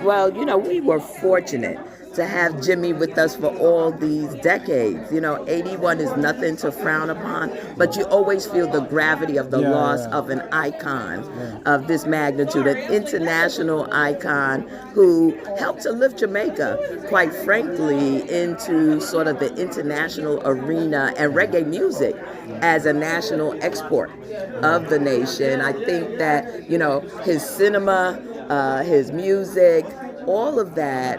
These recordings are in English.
Well, we were fortunate to have Jimmy with us for all these decades. 81 is nothing to frown upon, but you always feel the gravity of the Yeah, loss yeah, of an icon yeah. of this magnitude, an international icon who helped to lift Jamaica, quite frankly, into sort of the international arena and reggae music as a national export of the nation. I think that, his cinema, his music, all of that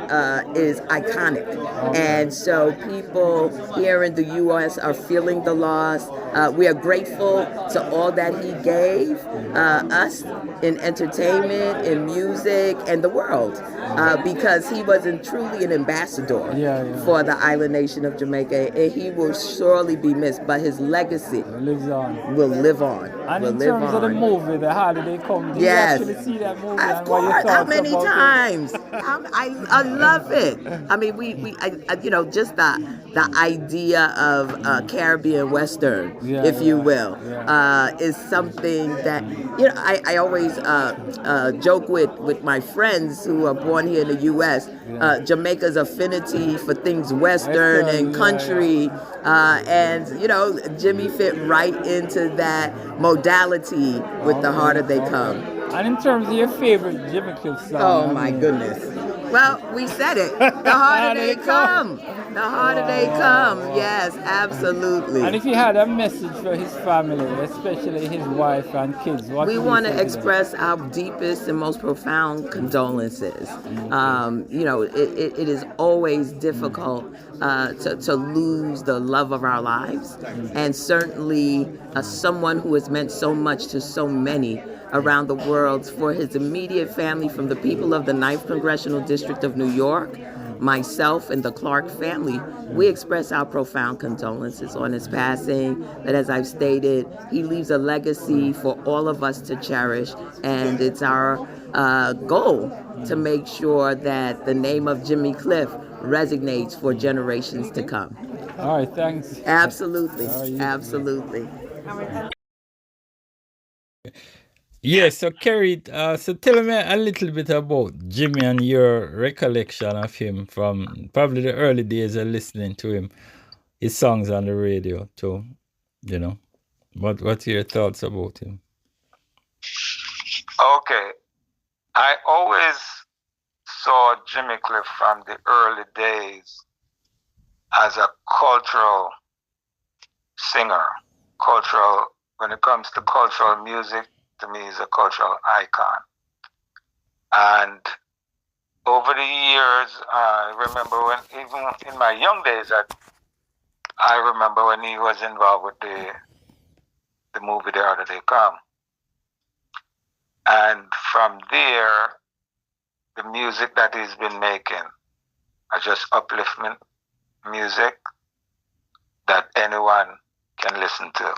is iconic. Okay. And so people here in the U.S. are feeling the loss. We are grateful to all that he gave us in entertainment, in music, and the world because he wasn't truly an ambassador Yeah, yeah. for the island nation of Jamaica. And he will surely be missed, but his legacy It lives on. will live on. And Will in live terms of the on. movie, The Holiday Come, did you Yes. actually see that movie Of and what your course. How thoughts many about it? times? I love it. I mean, just the idea of Caribbean Western, Yeah, if you yeah, will, yeah. is something that, I always joke with my friends who are born here in the U.S. Yeah. Jamaica's affinity for things Western and Western, yeah, country, yeah. and Jimmy fit right into that modality with the Okay, harder they okay. come. And in terms of your favorite Jimmy Cliff song, Oh I my mean, goodness. Well, we said it. The harder how did they it go? come. The harder they Wow, wow, come. wow. Yes, absolutely. And if you had a message for his family, especially his wife and kids, what We would you want say to to them? express our deepest and most profound condolences. Okay. It is always difficult to lose the love of our lives, and certainly someone who has meant so much to so many around the world. For his immediate family, from the people of the Ninth Congressional District of New York, myself, and the Clarke family, we express our profound condolences on his passing. But as I've stated, he leaves a legacy for all of us to cherish, and it's our goal to make sure that the name of Jimmy Cliff resonates for generations to come. All right, thanks. Absolutely, How are you? absolutely. Yes, so Kerry, so tell me a little bit about Jimmy and your recollection of him from probably the early days of listening to him, his songs on the radio too, you know. What's your thoughts about him? Okay. I always saw Jimmy Cliff from the early days as a cultural singer. When it comes to cultural music, to me, he's a cultural icon. And over the years, I remember when, even in my young days, I remember when he was involved with the movie The Harder They Come. And from there, the music that he's been making are just upliftment music that anyone can listen to.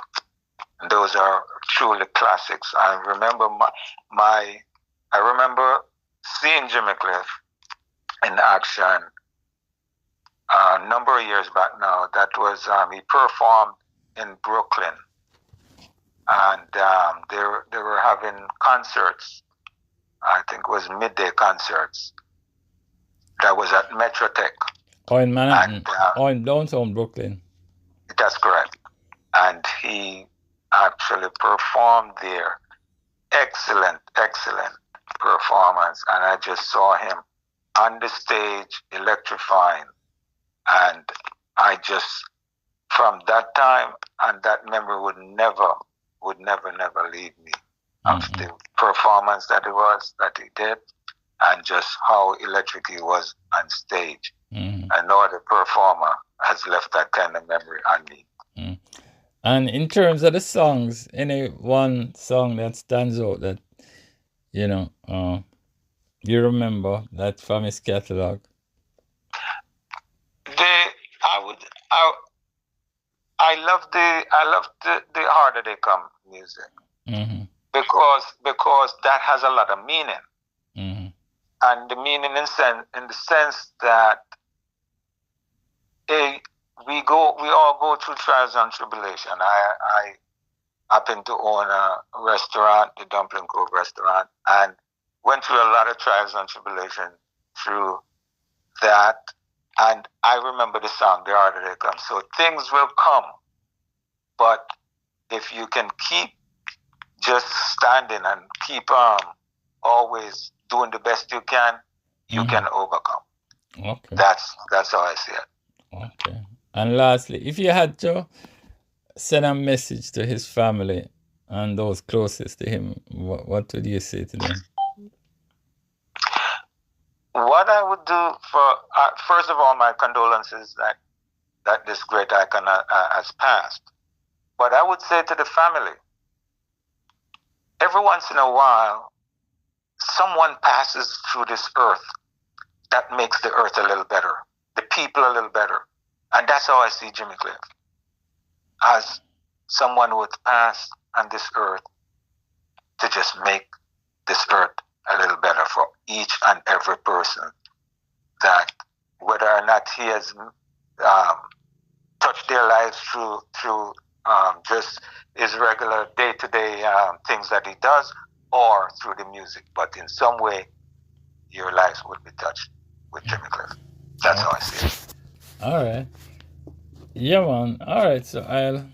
And those are truly classics. I remember I remember seeing Jimmy Cliff in action a number of years back now. That was he performed in Brooklyn, and they were having concerts. I think it was midday concerts. That was at Metrotech. Oh, in Manhattan. And, Oh, in downtown Brooklyn. That's correct. And he actually performed there. Excellent, excellent performance. And I just saw him on the stage electrifying. And I just, from that time, and that memory would never leave me of the performance that he did, and just how electric he was on stage. And no other performer has left that kind of memory on me. And in terms of the songs, any one song that stands out that you remember that from his catalog? I love the Harder They Come music, because that has a lot of meaning, and the meaning in the sense that we all go through trials and tribulation. I happen to own a restaurant, the Dumpling Cove restaurant, and went through a lot of trials and tribulation through that. And I remember the song, The Harder They Come. So things will come, but if you can keep just standing and keep always doing the best you can, you can overcome. Okay. That's how I see it. Okay. And lastly, if you had to send a message to his family and those closest to him, what would you say to them? What I would do for, first of all, my condolences that this great icon has passed. But I would say to the family, every once in a while, someone passes through this earth that makes the earth a little better, the people a little better. And that's how I see Jimmy Cliff, as someone who would pass on this earth to just make this earth a little better for each and every person, that whether or not he has touched their lives through just his regular day-to-day things that he does, or through the music, but in some way your lives would be touched with Jimmy Cliff. That's how I see it. All right. Yeah, man. All right. So I'll